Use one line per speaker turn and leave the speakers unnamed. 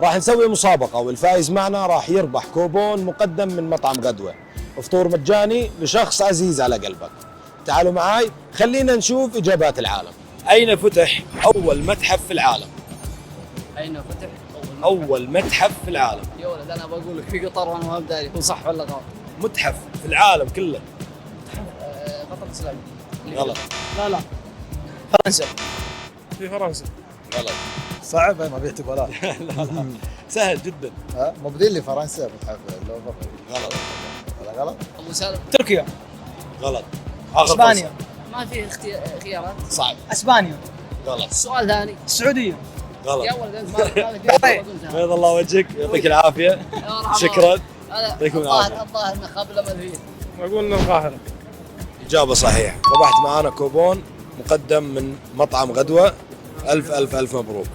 راح نسوي مسابقة والفائز معنا راح يربح كوبون مقدم من مطعم غدوة، فطور مجاني لشخص عزيز على قلبك. تعالوا معاي خلينا نشوف إجابات العالم. أين فتح أول متحف في العالم؟
أين فتح
أول متحف في العالم.
يا ولد أنا بقول لك في قطر وأنا ما بداري هو صح ولا غلط؟
متحف في العالم كله.
قطر الإسلامي.
غلط.
لا
فرنسا.
في فرنسا.
غلط.
صعب ما بيعتق ولا
لا سهل جدا.
مبدين لي فرنسا متحف اللوفر.
غلط.
ولا غلط؟
أبو سالم.
تركيا.
غلط. آخر
اسبانيا.
فرصة.
ما في خيارات.
صعب.
اسبانيا.
غلط.
سؤال ثاني.
السعوديه.
غلط.
يا ولد أنت ما
بيض الله وجهك يعطيك العافية. شكرا. يعطيكم العافية.
الظاهر من قبل ما فيه.
اقول ان القاهره.
إجابة صحيحة. ربحت معانا كوبون مقدم من مطعم غدوة. ألف ألف ألف مبروك.